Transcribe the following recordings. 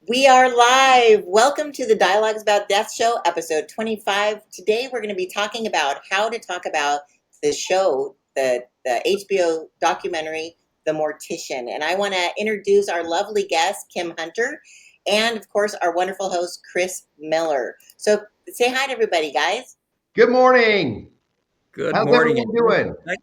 We are live. Welcome to the Dialogues About Death Show, episode 25. Today we're going to be talking about how to talk about the show, the HBO documentary, The Mortician. And I want to introduce our lovely guest, Kim Hunter, and of course, our wonderful host, Chris Miller. So say hi to everybody, guys. Good morning. Good How's morning. everyone doing?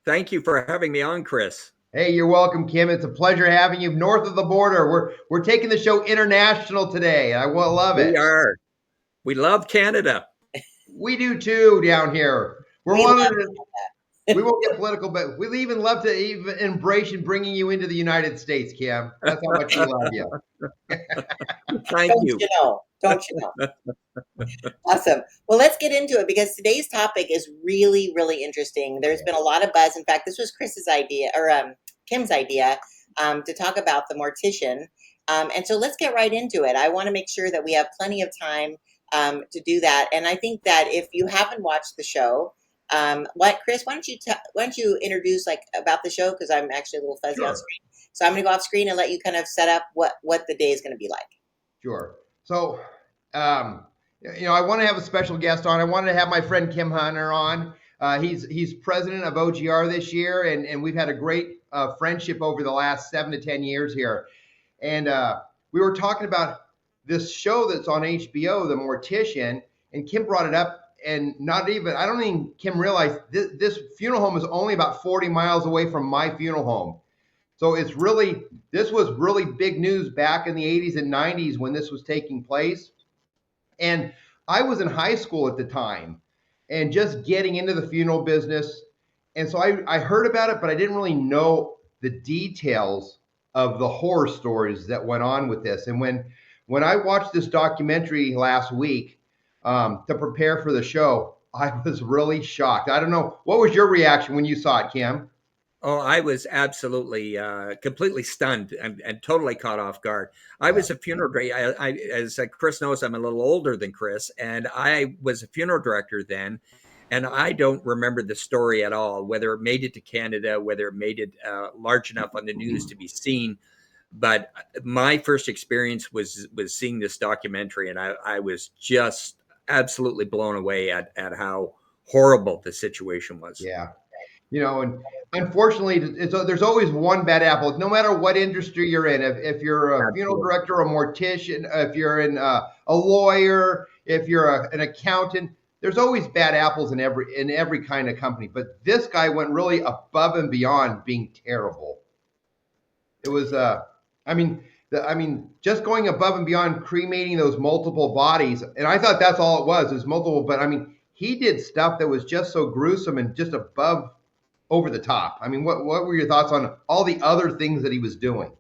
Thank you for having me on, Chris. Hey, you're welcome, Kim. It's a pleasure having you north of the border. We're taking the show international today. I will love it. We are. We love Canada. We do too down here. We We love won't get political, but we'd even love to even embrace and bringing you into the United States, Kim. That's how much we love you. Thank Don't you. you know? Don't you know? Awesome. Well, let's get into it because today's topic is really, really interesting. There's been a lot of buzz. In fact, this was Chris's idea or Kim's idea to talk about the Mortician. And so let's get right into it. I want to make sure that we have plenty of time to do that. And I think that if you haven't watched the show, Chris, why don't you introduce about the show, because I'm actually a little fuzzy on screen. So I'm going to go off screen and let you kind of set up what the day is going to be like. Sure. So, I want to have a special guest on. I wanted to have my friend Kim Hunter on. He's president of OGR this year, and we've had a great friendship over the last 7 to 10 years here. And we were talking about this show that's on HBO, The Mortician, and Kim brought it up. And I don't think Kim realized this funeral home is only about 40 miles away from my funeral home. So this was really big news back in the 80s and 90s when this was taking place. And I was in high school at the time and just getting into the funeral business. And so I heard about it, but I didn't really know the details of the horror stories that went on with this. And when I watched this documentary last week to prepare for the show, I was really shocked. I don't know. What was your reaction when you saw it, Kim? Oh, I was absolutely, completely stunned and totally caught off guard. I was a funeral director. As Chris knows, I'm a little older than Chris, and I was a funeral director then. And I don't remember the story at all, whether it made it to Canada, whether it made it large enough on the news to be seen. But my first experience was seeing this documentary, and I was just absolutely blown away at how horrible the situation was. Yeah. And unfortunately, there's always one bad apple. No matter what industry you're in, if you're a funeral director, a mortician, if you're a lawyer, if you're an accountant, there's always bad apples in every kind of company. But this guy went really above and beyond being terrible. It was, just going above and beyond cremating those multiple bodies. And I thought that's all it was multiple. But he did stuff that was just so gruesome and just over the top. What were your thoughts on all the other things that he was doing?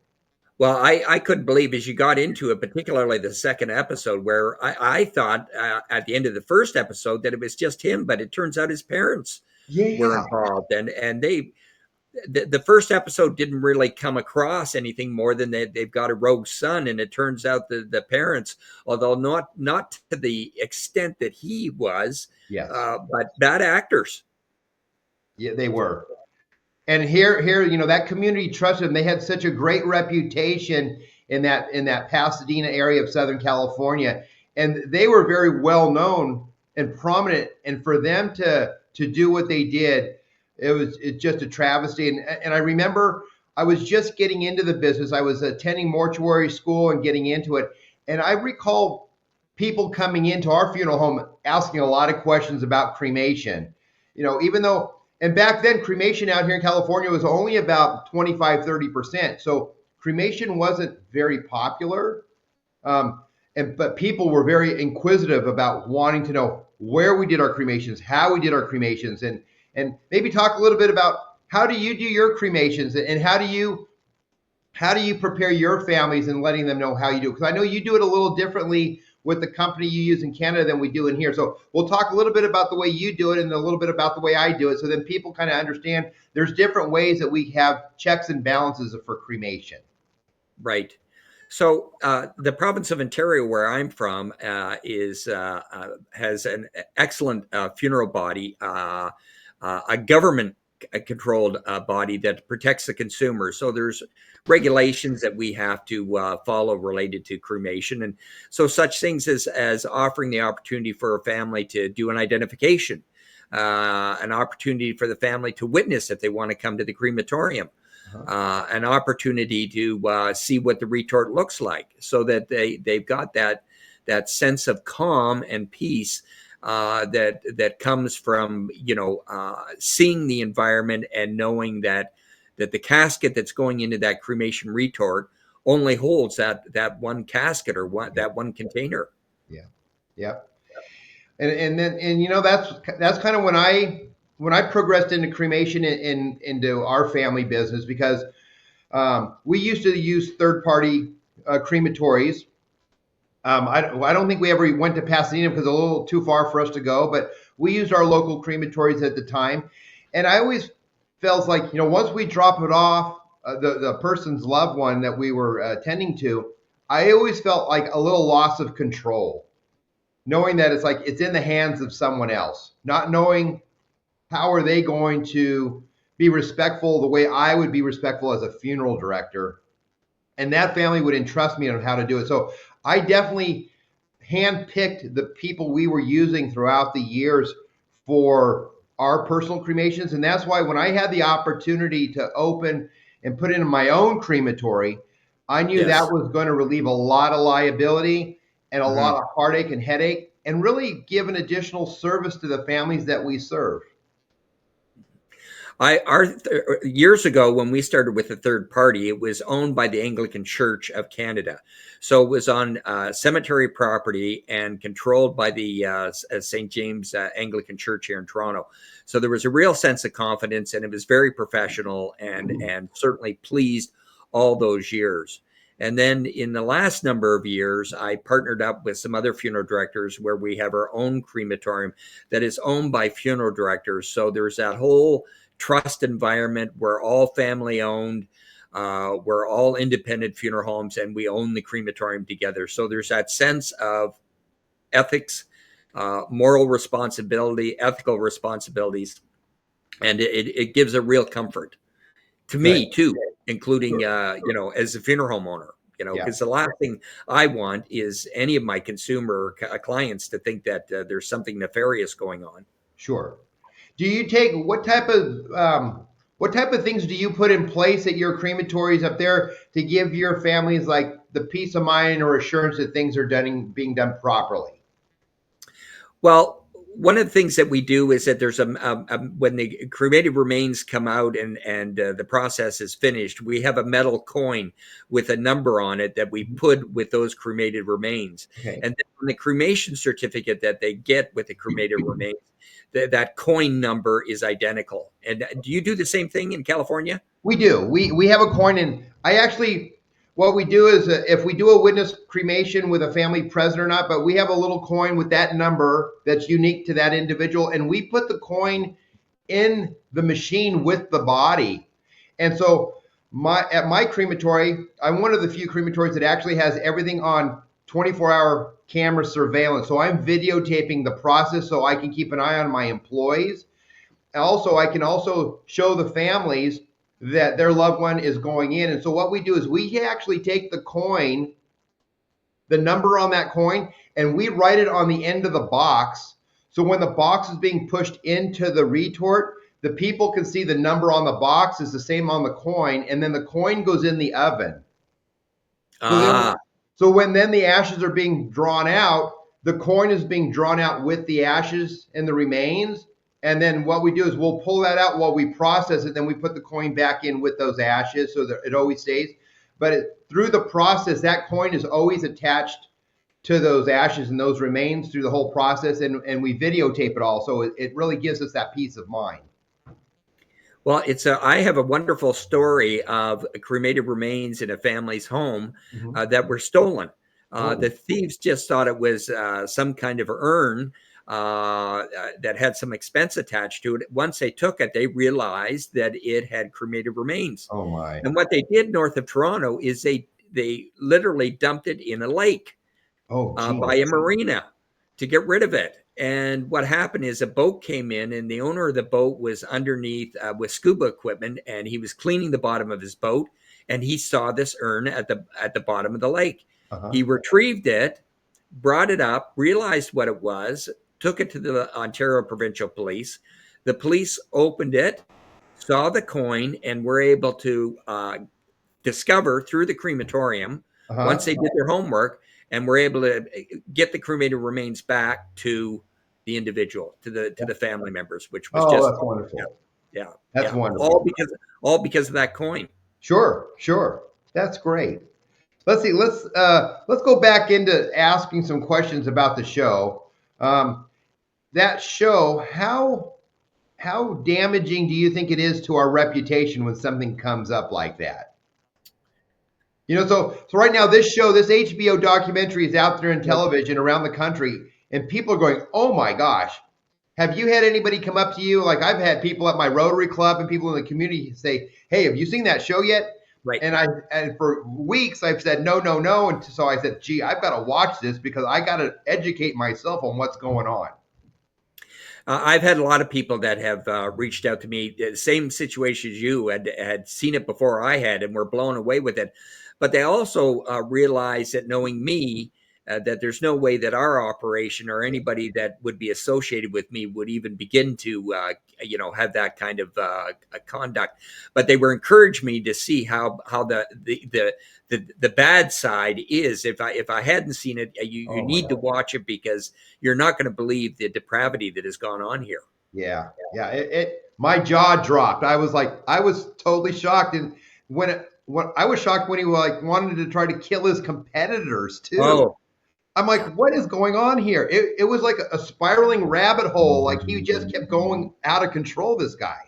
Well, I couldn't believe as you got into it, particularly the second episode, where I thought at the end of the first episode that it was just him, but it turns out his parents were involved, and the first episode didn't really come across anything more than they've got a rogue son, and it turns out the parents, although not to the extent that he was, but bad actors. Yeah, they were. And here, that community trusted them. They had such a great reputation in that Pasadena area of Southern California, and they were very well known and prominent. And for them to do what they did, it's just a travesty. And I remember I was just getting into the business. I was attending mortuary school and getting into it, and I recall people coming into our funeral home asking a lot of questions about cremation. Even though. And back then, cremation out here in California was only about 25-30%. So cremation wasn't very popular. But people were very inquisitive about wanting to know where we did our cremations, how we did our cremations, and maybe talk a little bit about how do you do your cremations and how do you prepare your families and letting them know how you do it? Because I know you do it a little differently with the company you use in Canada than we do in here. So we'll talk a little bit about the way you do it and a little bit about the way I do it. So then people kind of understand there's different ways that we have checks and balances for cremation. Right. So the province of Ontario, where I'm from, has an excellent funeral body, a government a controlled body that protects the consumer. So there's regulations that we have to follow related to cremation, and so such things as offering the opportunity for a family to do an identification, an opportunity for the family to witness if they want to come to the crematorium, an opportunity to see what the retort looks like, so that they've got that sense of calm and peace that comes from seeing the environment and knowing that the casket that's going into that cremation retort only holds that one casket or that one container. Yeah. Yep. And then that's kind of when I progressed into cremation into our family business, because we used to use third party crematories. I don't think we ever went to Pasadena because it's a little too far for us to go, but we used our local crematories at the time. And I always felt like, once we drop it off, the person's loved one that we were attending to, I always felt like a little loss of control, knowing that it's like it's in the hands of someone else, not knowing how are they going to be respectful the way I would be respectful as a funeral director. And that family would entrust me on how to do it. So I definitely handpicked the people we were using throughout the years for our personal cremations. And that's why when I had the opportunity to open and put in my own crematory, I knew that was going to relieve a lot of liability and a lot of heartache and headache, and really give an additional service to the families that we serve. Years ago, when we started with a third party, it was owned by the Anglican Church of Canada. So it was on cemetery property and controlled by the St. James Anglican Church here in Toronto. So there was a real sense of confidence, and it was very professional, and certainly pleased all those years. And then in the last number of years, I partnered up with some other funeral directors where we have our own crematorium that is owned by funeral directors. So there's that whole trust environment. We're all family owned. We're all independent funeral homes, and we own the crematorium together. So there's that sense of ethics, moral responsibility, ethical responsibilities, and it gives a real comfort to me too, including as a funeral home owner. Because the last thing I want is any of my consumer clients to think that there's something nefarious going on. Sure. Do you take what type of things do you put in place at your crematories up there to give your families like the peace of mind or assurance that things are being done properly? Well, one of the things that we do is that there's when the cremated remains come out and the process is finished, we have a metal coin with a number on it that we put with those cremated remains. Okay. And then on the cremation certificate that they get with the cremated remains, that coin number is identical. And do you do the same thing in California? We do. We have a coin, and what we do is if we do a witness cremation with a family present or not, but we have a little coin with that number that's unique to that individual, and we put the coin in the machine with the body. And so at my crematory, I'm one of the few crematories that actually has everything on 24-hour camera surveillance. So I'm videotaping the process so I can keep an eye on my employees. Also, I can also show the families that their loved one is going in. And so what we do is we actually take the coin, the number on that coin, and we write it on the end of the box. So when the box is being pushed into the retort, the people can see the number on the box is the same on the coin, and then the coin goes in the oven. So when then the ashes are being drawn out, the coin is being drawn out with the ashes and the remains. And then what we do is we'll pull that out while we process it. Then we put the coin back in with those ashes so that it always stays. But through the process, that coin is always attached to those ashes and those remains through the whole process. And we videotape it all. So it really gives us that peace of mind. Well, I have a wonderful story of cremated remains in a family's home that were stolen. The thieves just thought it was some kind of urn that had some expense attached to it. Once they took it, they realized that it had cremated remains. Oh my! And what they did north of Toronto is they literally dumped it in a lake by a marina to get rid of it. And what happened is a boat came in, and the owner of the boat was underneath with scuba equipment, and he was cleaning the bottom of his boat, and he saw this urn at the bottom of the lake. Uh-huh. He retrieved it, brought it up, realized what it was, took it to the Ontario Provincial Police. The police opened it, saw the coin, and were able to discover through the crematorium, once Uh-huh. they did their homework, and were able to get the cremated remains back to the individual, to the family members, which was Oh, just, that's wonderful. yeah, That's yeah, all wonderful. because of that coin. Sure, sure. That's great. Let's see. Let's go back into asking some questions about the show. That show, how damaging do you think it is to our reputation when something comes up like that? So right now this show, this HBO documentary is out there in television around the country, and people are going, "Oh my gosh." Have you had anybody come up to you? Like I've had people at my Rotary Club and people in the community say, "Hey, have you seen that show yet?" Right. And for weeks I've said no, no, no. And so I said, "Gee, I've got to watch this because I got to educate myself on what's going on." I've had a lot of people that have reached out to me, same situation as you, had seen it before I had, and were blown away with it. But they also realize that, knowing me, that there's no way that our operation or anybody that would be associated with me would even begin to, have that kind of conduct. But they were encouraged me to see how the bad side is. If I hadn't seen it, you need to watch it, because you're not going to believe the depravity that has gone on here. Yeah, yeah. My jaw dropped. I was totally shocked, and when I was shocked when he wanted to try to kill his competitors too. Oh, I'm like, what is going on here? It was like a spiraling rabbit hole. Like he just kept going out of control. This guy.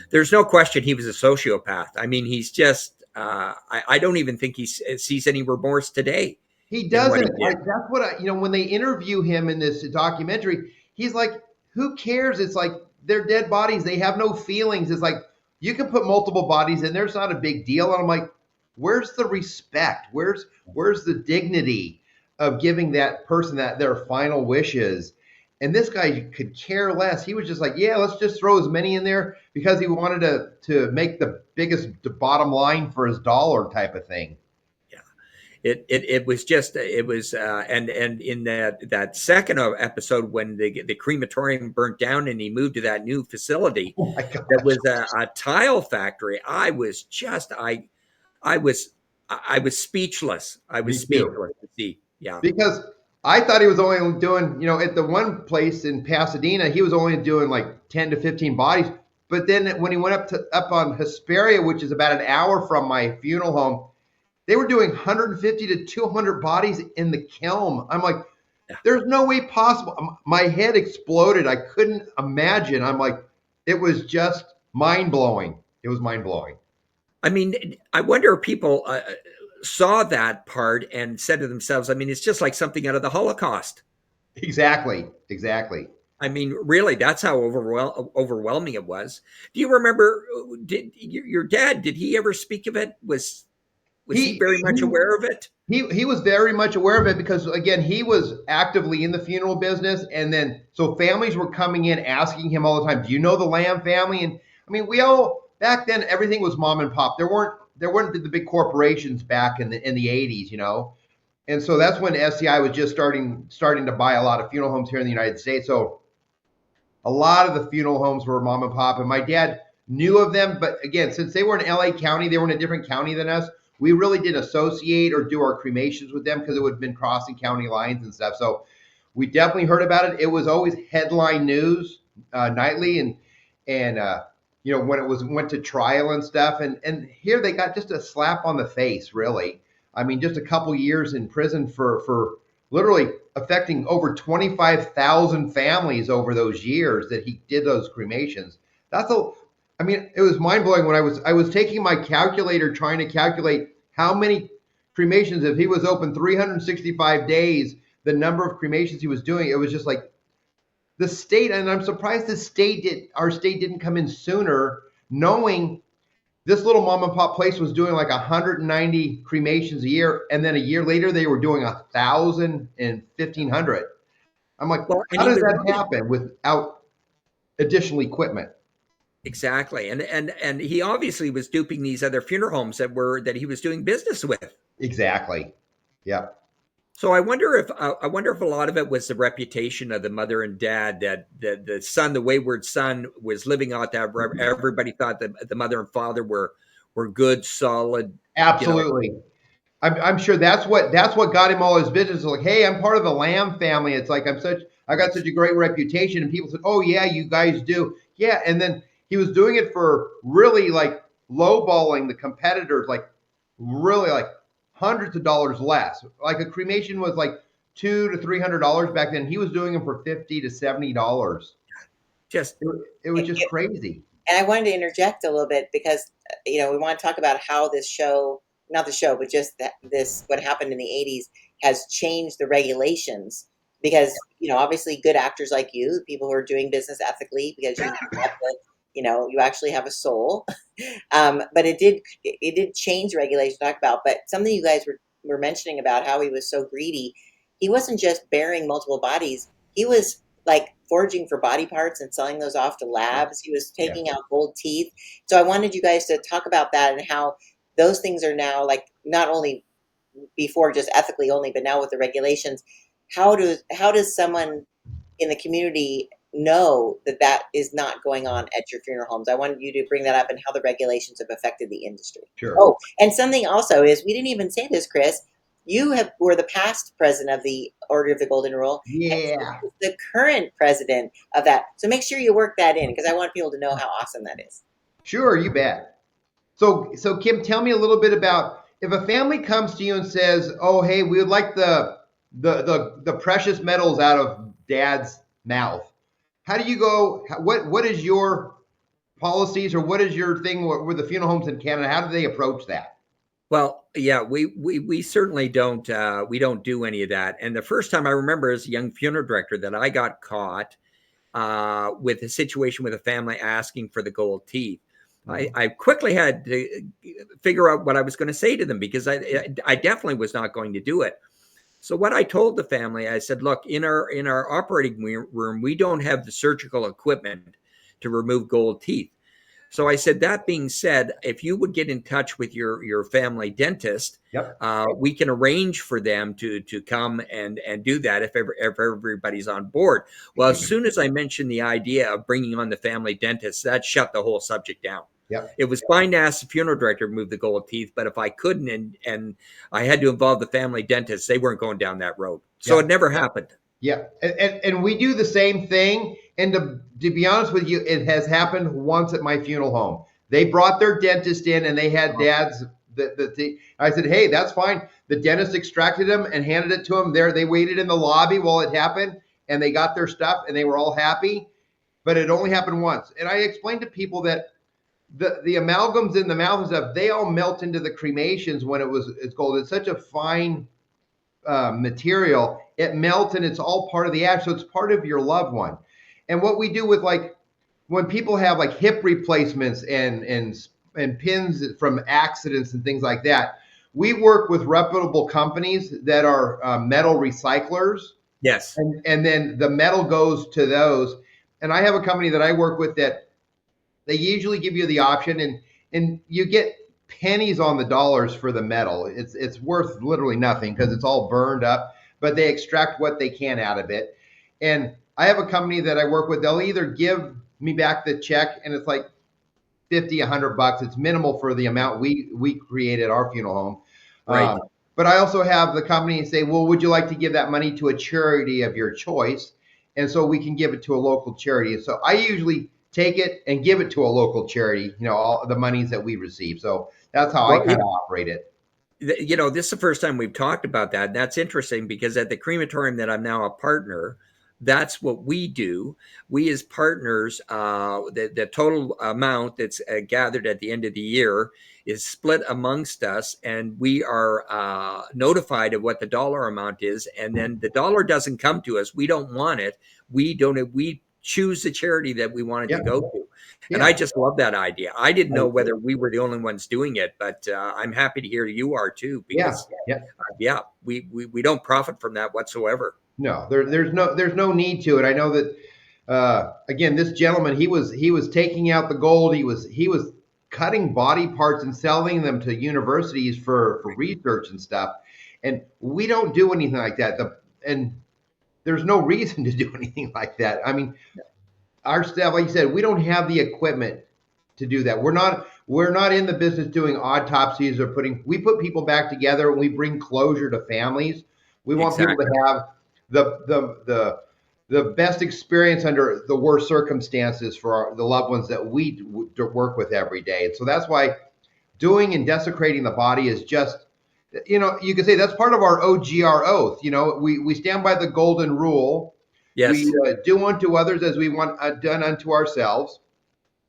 There's no question he was a sociopath. I mean, he's just. I don't even think he sees any remorse today. He doesn't. He That's what when they interview him in this documentary, he's like, "Who cares? It's like they're dead bodies. They have no feelings. It's like you can put multiple bodies in there. It's not a big deal." And I'm like, "Where's the respect? Where's the dignity of giving that person their final wishes?" And this guy could care less. He was just like, "Yeah, let's just throw as many in there because he wanted to make the biggest bottom line for his dollar type of thing." It was and in that second episode, when the crematorium burnt down and he moved to that new facility, Oh my gosh. that was a tile factory. I was speechless. I was speechless to see. Yeah. Because I thought he was only doing, at the one place in Pasadena, he was only doing like 10 to 15 bodies. But then when he went up on Hesperia, which is about an hour from my funeral home, they were doing 150 to 200 bodies in the kiln. I'm like, there's no way possible. My head exploded. I couldn't imagine. I'm like, it was just mind blowing. It was mind blowing. I mean, I wonder if people saw that part and said to themselves, I mean, it's just like something out of the Holocaust. Exactly. I mean, really, that's how overwhelming it was. Do you remember, did your dad, did he ever speak of it? Was he very much aware of it? He was very much aware of it because, again, he was actively in the funeral business. And then, so families were coming in asking him all the time, "Do you know the Lamb family?" And I mean, back then, everything was mom and pop. There weren't the big corporations back in the 80s, And so that's when SCI was just starting to buy a lot of funeral homes here in the United States. So a lot of the funeral homes were mom and pop, and my dad knew of them. But again, since they were in LA County, they were in a different county than us. We really didn't associate or do our cremations with them because it would have been crossing county lines and stuff. So we definitely heard about it. It was always headline news nightly, and when it went to trial and stuff. And here they got just a slap on the face, really. I mean, just a couple years in prison for literally affecting over 25,000 families over those years that he did those cremations. It was mind blowing when I was taking my calculator trying to calculate how many cremations, if he was open 365 days, the number of cremations he was doing. It was just like the state, and I'm surprised our state didn't come in sooner, knowing this little mom and pop place was doing like 190 cremations a year, and then a year later they were doing 1,000 and 1,500. I'm like, Well, and how he does was that happen without additional equipment? exactly, and he obviously was duping these other funeral homes that he was doing business with. Exactly. Yeah. So I wonder if a lot of it was the reputation of the mother and dad, that the son, the wayward son, was living out that. Everybody thought that the mother and father were good, solid, you know. Absolutely. I'm sure that's what got him all his business. Like, hey, I'm part of the Lamb family. It's like I got such a great reputation, and people said, oh yeah, you guys do, yeah. And then he was doing it for really like lowballing the competitors, like really like hundreds of dollars less. Like a cremation was like $200 to $300 back then. He was doing them for $50 to $70. Just It was just crazy. And I wanted to interject a little bit because we want to talk about how this show, not the show, but just this what happened in the '80s has changed the regulations. Because obviously, good actors like you, people who are doing business ethically, because you have you actually have a soul. But it did change regulations to talk about. But something you guys were mentioning about how he was so greedy. He wasn't just burying multiple bodies. He was like foraging for body parts and selling those off to labs. He was Yeah. taking out gold teeth. So I wanted you guys to talk about that and how those things are now, like, not only before just ethically only, but now with the regulations. How does someone in the community know that that is not going on at your funeral homes? I wanted you to bring that up and how the regulations have affected the industry. Sure. Oh, and something also is, we didn't even say this, Chris. Were the past president of the Order of the Golden Rule, and Yeah. the current president of that. So make sure you work that in, because I want people to know how awesome that is. Sure, you bet. So Kim, tell me a little bit about if a family comes to you and says, "Oh, hey, we would like the precious metals out of Dad's mouth." How do you go? What is your policies, or what is your thing with the funeral homes in Canada? How do they approach that? Well, yeah, we certainly don't we don't do any of that. And the first time I remember as a young funeral director that I got caught with a situation with a family asking for the gold teeth. I quickly had to figure out what I was going to say to them, because I definitely was not going to do it. So what I told the family, I said, look, in our operating room, we don't have the surgical equipment to remove gold teeth. So I said, that being said, if you would get in touch with your family dentist, Yep. we can arrange for them to come and do that if everybody's on board. Well, as soon as I mentioned the idea of bringing on the family dentist, that shut the whole subject down. Yep. It was fine to ask the funeral director to move the gold teeth, but if I couldn't and I had to involve the family dentist, they weren't going down that road. So Yep. it never happened. Yeah, and we do the same thing. And to be honest with you, it has happened once at my funeral home. They brought their dentist in, and they had Dad's. I said, hey, that's fine. The dentist extracted them and handed it to them. There, they waited in the lobby while it happened, and they got their stuff, and they were all happy. But it only happened once. And I explained to people that the amalgams in the mouth and stuff, they all melt into the cremations when it's gold. It's such a fine material, it melts and it's all part of the ash, so it's part of your loved one. And what we do with, like, when people have like hip replacements and pins from accidents and things like that, we work with reputable companies that are metal recyclers. Yes. And then the metal goes to those. And I have a company that I work with that they usually give you the option, and you get pennies on the dollars for the metal. It's worth literally nothing because it's all burned up, but they extract what they can out of it. And I have a company that I work with. They'll either give me back the check, and it's like 50, $100. It's minimal for the amount we create at our funeral home. Right. But I also have the company say, well, would you like to give that money to a charity of your choice? And so we can give it to a local charity. So I usually take it and give it to a local charity, all the monies that we receive. So that's how I kind of operate it. This is the first time we've talked about that. That's interesting, because at the crematorium that I'm now a partner, that's what we do. We as partners, the total amount that's gathered at the end of the year is split amongst us, and we are notified of what the dollar amount is. And then the dollar doesn't come to us. We don't want it. We donate. We choose the charity that we want it to go to. And I just love that idea. I didn't know whether we were the only ones doing it, but I'm happy to hear you are too, because we don't profit from that whatsoever. No, there's no need to it. I know that again, this gentleman, he was taking out the gold. He was cutting body parts and selling them to universities for research and stuff. And we don't do anything like that. And there's no reason to do anything like that. I mean, our staff, like you said, we don't have the equipment to do that. We're not in the business doing autopsies or we put people back together and we bring closure to families. We want people Exactly. to have the best experience under the worst circumstances for the loved ones that we work with every day. And so that's why doing and desecrating the body is just, you could say that's part of our OGR oath. We stand by the golden rule. Yes. We do unto others as we want done unto ourselves.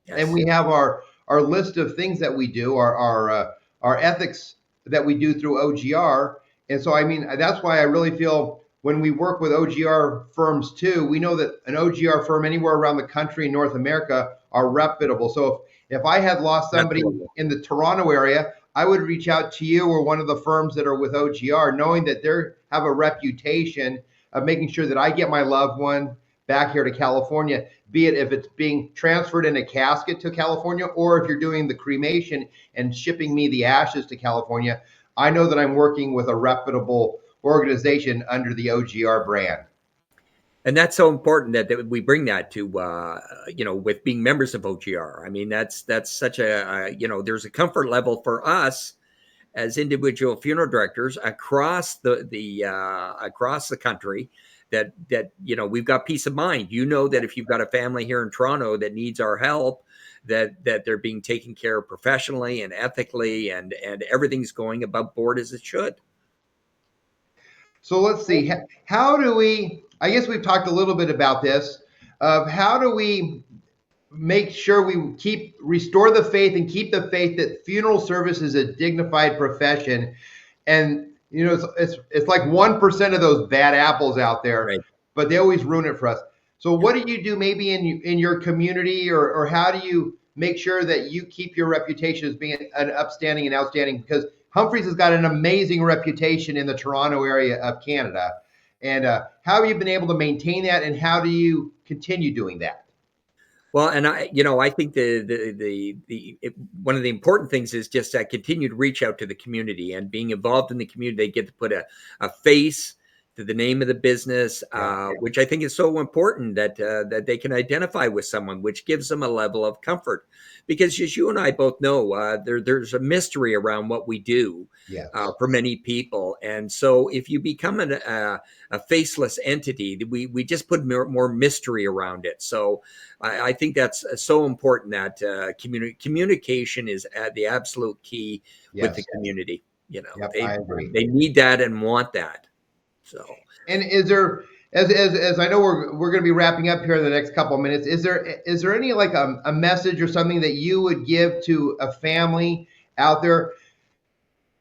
And Yes. we have our list of things that we do, our ethics that we do through OGR. And so, I mean, that's why I really feel when we work with OGR firms too, we know that an OGR firm anywhere around the country in North America are reputable. So if I had lost somebody Absolutely. in the Toronto area, I would reach out to you or one of the firms that are with OGR, knowing that they have a reputation of making sure that I get my loved one back here to California, be it if it's being transferred in a casket to California, or if you're doing the cremation and shipping me the ashes to California. I know that I'm working with a reputable organization under the OGR brand. And that's so important that we bring that to, with being members of OGR. I mean, that's such there's a comfort level for us as individual funeral directors across across the country that we've got peace of mind. That if you've got a family here in Toronto that needs our help, that they're being taken care of professionally and ethically, and everything's going above board as it should. So let's see, how do we, I guess we've talked a little bit about this, of how do we make sure we restore the faith and keep the faith that funeral service is a dignified profession. And it's like 1% of those bad apples out there, Right. but they always ruin it for us. So what do you do maybe in your community, or how do you make sure that you keep your reputation as being an upstanding and outstanding? Because Humphreys has got an amazing reputation in the Toronto area of Canada. And how have you been able to maintain that, and how do you continue doing that? Well, and I think one of the important things is just that continued reach out to the community and being involved in the community. They get to put a face to the name of the business, which I think is so important that they can identify with someone, which gives them a level of comfort. Because as you and I both know, there's a mystery around what we do for many people. And so if you become a faceless entity, we just put more mystery around it. So I think that's so important that communication is the absolute key with the community. I agree. They need that and want that. So, and is there, as I know we're going to be wrapping up here in the next couple of minutes, is there any like a message or something that you would give to a family out there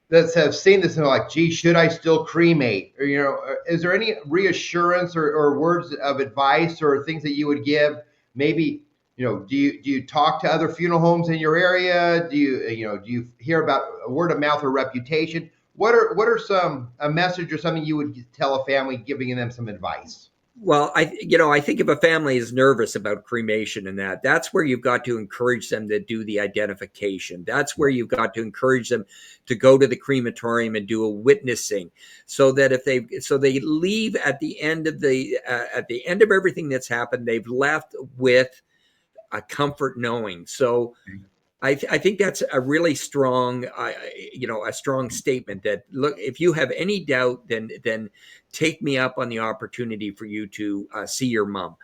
that have seen this and are like, gee, should I still cremate? Or is there any reassurance or words of advice or things that you would give? Maybe, do you talk to other funeral homes in your area? Do you hear about word of mouth or reputation? What are a message or something you would tell a family, giving them some advice? Well, I think if a family is nervous about cremation and that's where you've got to encourage them to do the identification. That's where you've got to encourage them to go to the crematorium and do a witnessing, so that so they leave at the end of everything that's happened, they've left with a comfort knowing. So I think that's a really strong, a strong statement that, look, if you have any doubt, then take me up on the opportunity for you to see your mom.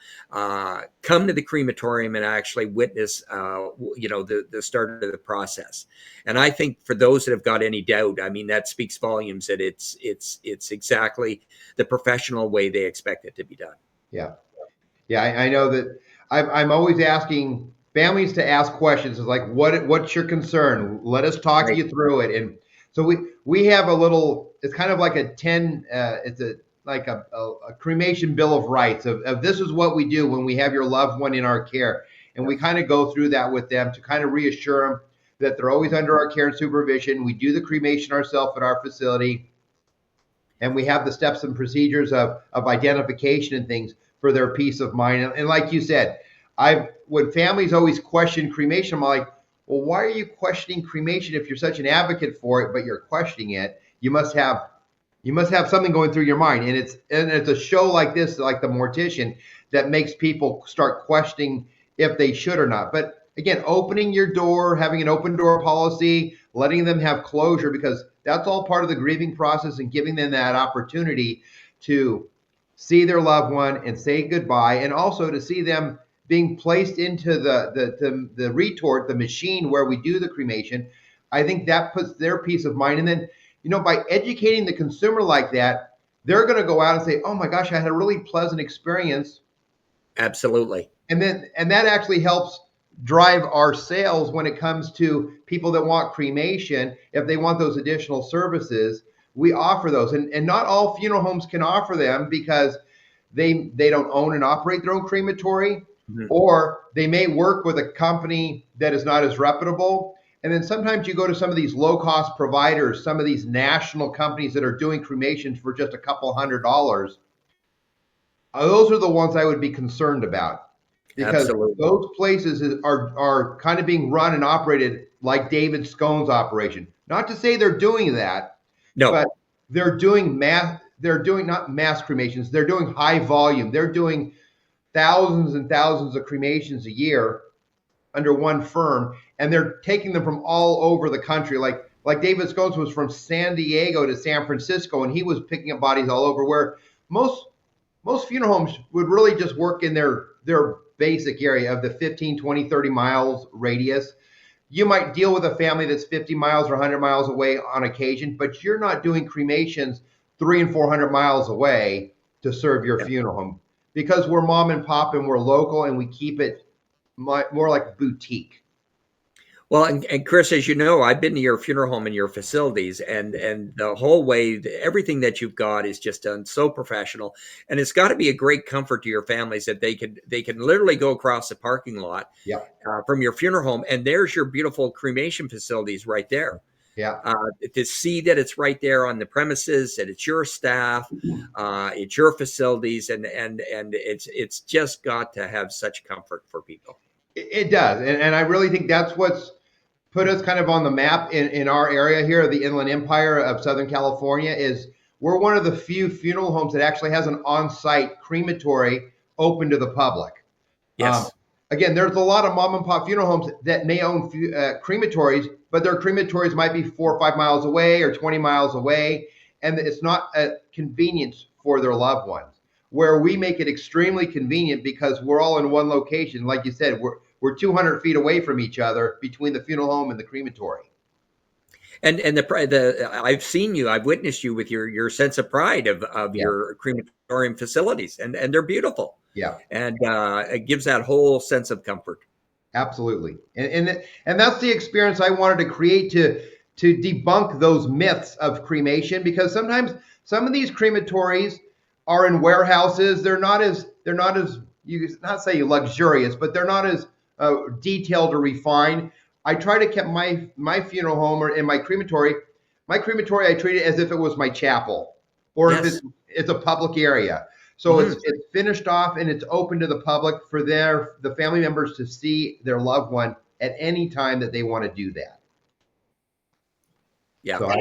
Come to the crematorium and actually witness, the start of the process. And I think for those that have got any doubt, I mean, that speaks volumes that it's exactly the professional way they expect it to be done. Yeah. I know that I'm always asking families to ask questions. It's like, what's your concern? Let us talk you through it. And so we have a little, it's kind of like it's a cremation bill of rights of this is what we do when we have your loved one in our care. And we kind of go through that with them to kind of reassure them that they're always under our care and supervision. We do the cremation ourselves at our facility. and we have the steps and procedures of identification and things for their peace of mind. And like you said, when families always question cremation, I'm like, well, why are you questioning cremation if you're such an advocate for it, but you're questioning it? You must have something going through your mind. And it's a show like this, like the Mortician, that makes people start questioning if they should or not. But again, opening your door, having an open door policy, letting them have closure, because that's all part of the grieving process, and giving them that opportunity to see their loved one and say goodbye, and also to see them being placed into the retort, the machine where we do the cremation. I think that puts their peace of mind. And then, by educating the consumer like that, they're going to go out and say, oh my gosh, I had a really pleasant experience. Absolutely. And that actually helps drive our sales when it comes to people that want cremation. If they want those additional services, we offer those. And not all funeral homes can offer them, because they don't own and operate their own crematory, mm-hmm. or they may work with a company that is not as reputable. And then sometimes you go to some of these low-cost providers, some of these national companies that are doing cremations for just a couple $100. Those are the ones I would be concerned about, because Absolutely. Those places are kind of being run and operated like David Sconce operation. Not to say they're doing that, no, but they're doing not mass cremations. They're doing high volume. They're doing thousands and thousands of cremations a year under one firm, and they're taking them from all over the country. Like David Sconce was from San Diego to San Francisco, and he was picking up bodies all over, where most funeral homes would really just work in their basic area of the 15, 20, 30 miles radius. You might deal with a family that's 50 miles or 100 miles away on occasion, but you're not doing cremations 300 and 400 miles away to serve your funeral home, because we're mom and pop and we're local, and we keep it more like boutique. Well, and Chris, as you know, I've been to your funeral home and your facilities, and the whole way, everything that you've got is just done so professional, and it's got to be a great comfort to your families that they can literally go across the parking lot from your funeral home, and there's your beautiful cremation facilities right there. Yeah. To see that it's right there on the premises, that it's your staff, it's your facilities, and it's just got to have such comfort for people. It does, and I really think that's what's put us kind of on the map in our area here, the Inland Empire of Southern California. Is we're one of the few funeral homes that actually has an on-site crematory open to the public. Yes. Again, there's a lot of mom and pop funeral homes that may own crematories, but their crematories might be 4 or 5 miles away or 20 miles away, and it's not a convenience for their loved ones. Where we make it extremely convenient, because we're all in one location. Like you said, we're 200 feet away from each other between the funeral home and the crematory. And I've seen you, I've witnessed you with your sense of pride of your crematorium facilities, and they're beautiful. Yeah. And it gives that whole sense of comfort. Absolutely. And that's the experience I wanted to create, to debunk those myths of cremation, because sometimes some of these crematories are in warehouses. They're not as you not say luxurious, but they're not as detailed or refined. I try to keep my funeral home or in my crematory I treat it as if it was my chapel, or if it's a public area. So it's finished off and it's open to the public for the family members to see their loved one at any time that they want to do that. Yeah. So I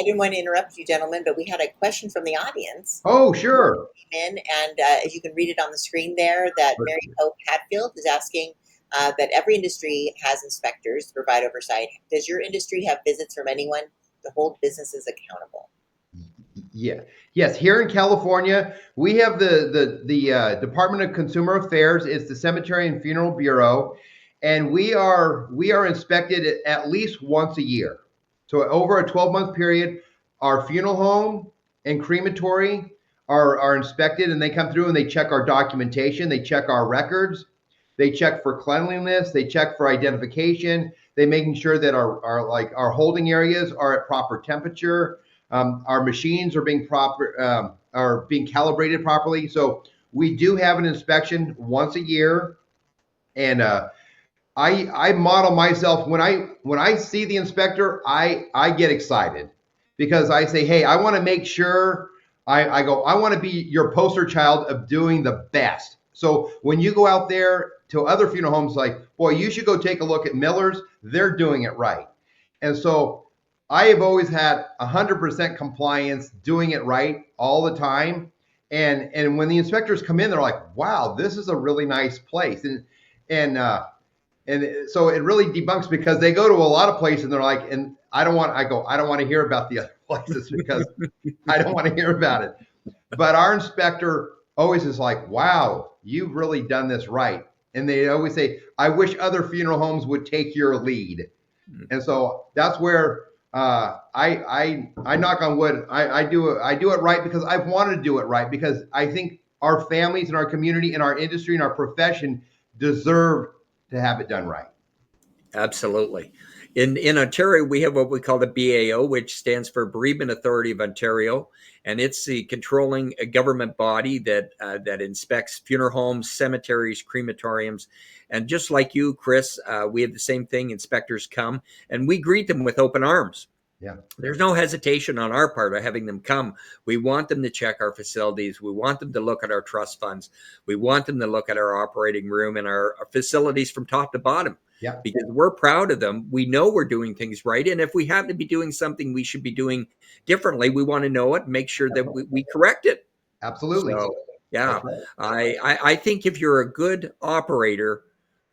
didn't want to interrupt you, gentlemen, but we had a question from the audience. Oh, sure. Came in, and as you can read it on the screen there, that Mary Pope Hatfield is asking that every industry has inspectors to provide oversight. Does your industry have visits from anyone to hold businesses accountable? Yeah. Yes. Here in California, we have the Department of Consumer Affairs. It's the Cemetery and Funeral Bureau, and we are inspected at least once a year. So over a 12-month period, our funeral home and crematory are inspected, and they come through and they check our documentation, they check our records, they check for cleanliness, they check for identification, they making sure that our holding areas are at proper temperature, our machines are being calibrated properly. So we do have an inspection once a year, and I model myself when I see the inspector, I get excited, because I say, hey, I want to make sure I go, I want to be your poster child of doing the best. So when you go out there to other funeral homes, like, boy, you should go take a look at Miller's. They're doing it right. And so I have always had 100% compliance, doing it right all the time. And when the inspectors come in, they're like, wow, this is a really nice place. And so it really debunks, because they go to a lot of places and they're like, and I don't want to hear about the other places because I don't want to hear about it. But our inspector always is like, wow, you've really done this right. And they always say, I wish other funeral homes would take your lead. And so that's where I knock on wood. I do it right because I've wanted to do it right, because I think our families and our community and our industry and our profession deserve to have it done right. Absolutely. In Ontario, we have what we call the BAO, which stands for Bereavement Authority of Ontario, and it's the controlling government body that inspects funeral homes, cemeteries, crematoriums, and just like you, Chris, we have the same thing. Inspectors come, and we greet them with open arms. Yeah. There's no hesitation on our part of having them come. We want them to check our facilities. We want them to look at our trust funds. We want them to look at our operating room and our facilities from top to bottom. Yeah. Because we're proud of them. We know we're doing things right. And if we happen to be doing something we should be doing differently, we want to know it and make sure that we correct it. Absolutely. So, yeah, right. I think if you're a good operator,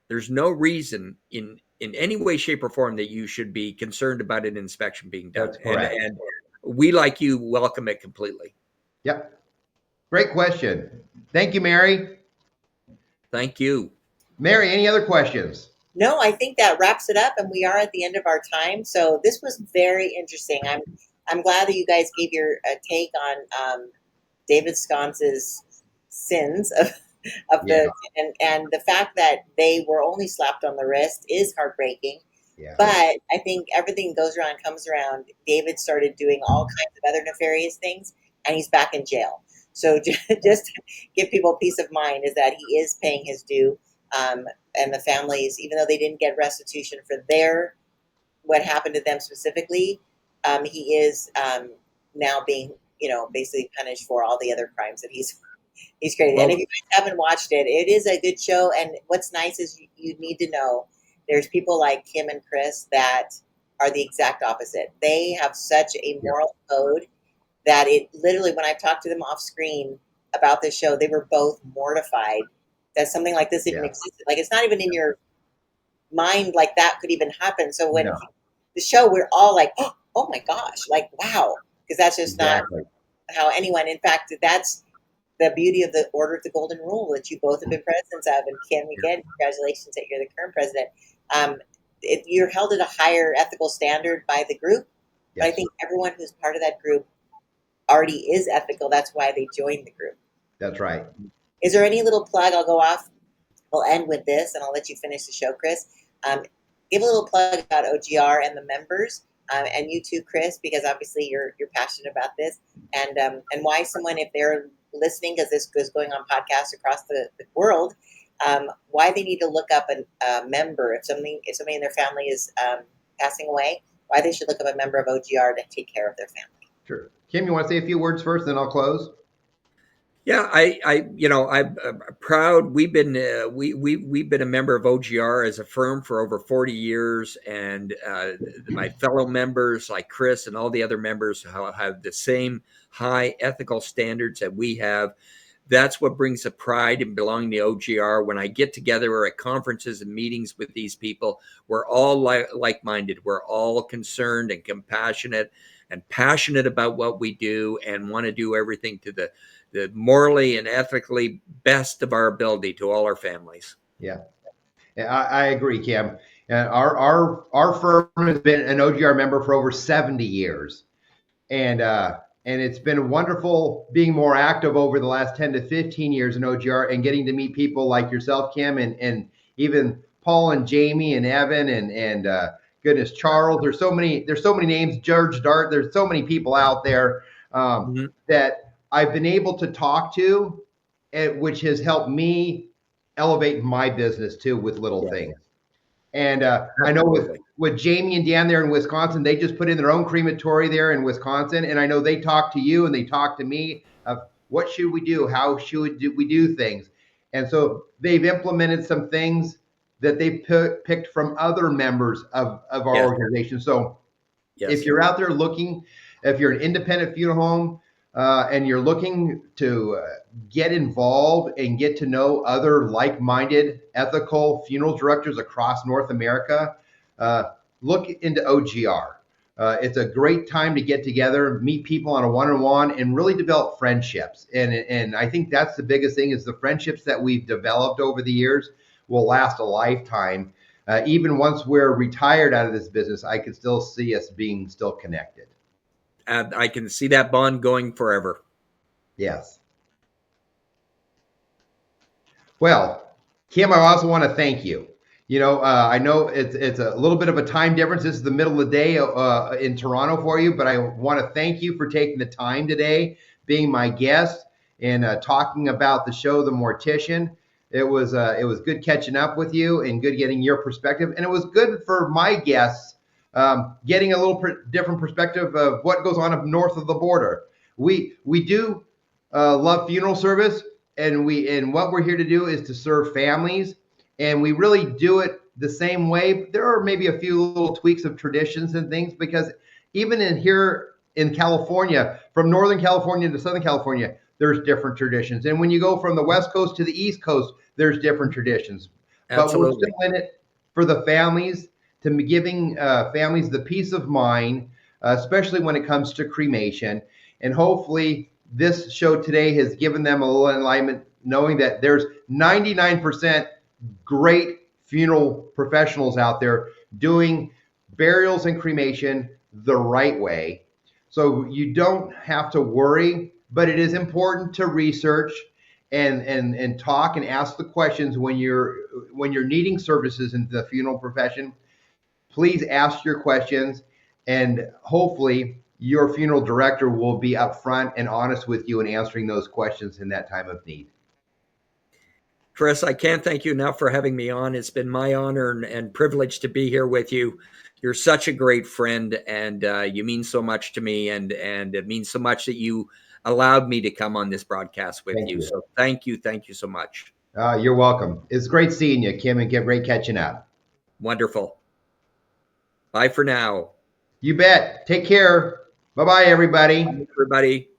there's no reason in any way, shape, or form that you should be concerned about an inspection being done. That's correct. And we, like you, welcome it completely. Yep. Great question. Thank you, Mary. Thank you. Mary, any other questions? No, I think that wraps it up, and we are at the end of our time. So this was very interesting. I'm glad that you guys gave your take on David Sconce's sins of the and the fact that they were only slapped on the wrist is heartbreaking. Yeah. But I think everything goes around, comes around. David started doing all kinds of other nefarious things, and he's back in jail. So just to give people peace of mind is that he is paying his due. And the families, even though they didn't get restitution for what happened to them specifically, he is now being, basically punished for all the other crimes that he's created. Well, and if you guys haven't watched it, it is a good show. And what's nice is you need to know there's people like Kim and Chris that are the exact opposite. They have such a moral code that it literally, when I've talked to them off screen about this show, they were both mortified that something like this even existed. Like, it's not even in your mind like that could even happen. So when the show, we're all like, oh my gosh, like, wow. Because that's just not how anyone, in fact, that's the beauty of the Order of the Golden Rule that you both have been presidents of. And Kim, again, congratulations that you're the current president. You're held at a higher ethical standard by the group. But I think everyone who's part of that group already is ethical. That's why they joined the group. That's right. Is there any little plug? I'll go off. We'll end with this, and I'll let you finish the show, Chris. Give a little plug about OGR and the members, and you too, Chris, because obviously you're passionate about this, and why someone, if they're listening, because this is going on podcasts across the world, why they need to look up a member if somebody in their family is passing away, why they should look up a member of OGR to take care of their family. Sure. Kim, you want to say a few words first, then I'll close? Yeah, I'm proud. We've been a member of OGR as a firm for over 40 years, and my fellow members like Chris and all the other members have the same high ethical standards that we have. That's what brings the pride in belonging to OGR. When I get together at conferences and meetings with these people, we're all like-minded. We're all concerned and compassionate and passionate about what we do, and want to do everything to the morally and ethically best of our ability to all our families. Yeah, I agree, Kim. Our firm has been an OGR member for over 70 years, and it's been wonderful being more active over the last 10 to 15 years in OGR and getting to meet people like yourself, Kim, and even Paul and Jamie and Evan and goodness, Charles. There's so many names. George Dart. There's so many people out there that I've been able to talk to, which has helped me elevate my business too with little things. And I know with Jamie and Dan there in Wisconsin. They just put in their own crematory there in Wisconsin, and I know they talk to you and they talk to me of what should we do, how should we do things, and so they've implemented some things that they picked from other members of our Yes. organization. So Yes. if you're out there looking, if you're an independent funeral home and you're looking to get involved and get to know other like-minded, ethical funeral directors across North America, look into OGR. It's a great time to get together, meet people on a one-on-one, and really develop friendships. And I think that's the biggest thing, is the friendships that we've developed over the years will last a lifetime. Even once we're retired out of this business, I could still see us being still connected. I can see that bond going forever. Yes. Well, Kim, I also want to thank you. I know it's a little bit of a time difference. This is the middle of the day in Toronto for you, but I want to thank you for taking the time today, being my guest, and talking about the show, The Mortician. It was good catching up with you and good getting your perspective, and it was good for my guests getting a little different perspective of what goes on up north of the border. We do love funeral service, and what we're here to do is to serve families, and we really do it the same way. There are maybe a few little tweaks of traditions and things, because even here in California, from Northern California to Southern California, there's different traditions. And when you go from the West Coast to the East Coast, there's different traditions. Absolutely. But we're still in it for the families, to giving families the peace of mind, especially when it comes to cremation. And hopefully this show today has given them a little enlightenment, knowing that there's 99% great funeral professionals out there doing burials and cremation the right way. So you don't have to worry, but it is important to research and talk and ask the questions when you're needing services in the funeral profession. Please ask your questions, and hopefully your funeral director will be upfront and honest with you in answering those questions in that time of need. Chris, I can't thank you enough for having me on. It's been my honor and privilege to be here with you. You're such a great friend, and you mean so much to me, and it means so much that you allowed me to come on this broadcast with you. So thank you so much. You're welcome. It's great seeing you, Kim, and great catching up. Wonderful. Bye for now. You bet. Take care. Bye-bye, everybody. Bye, everybody.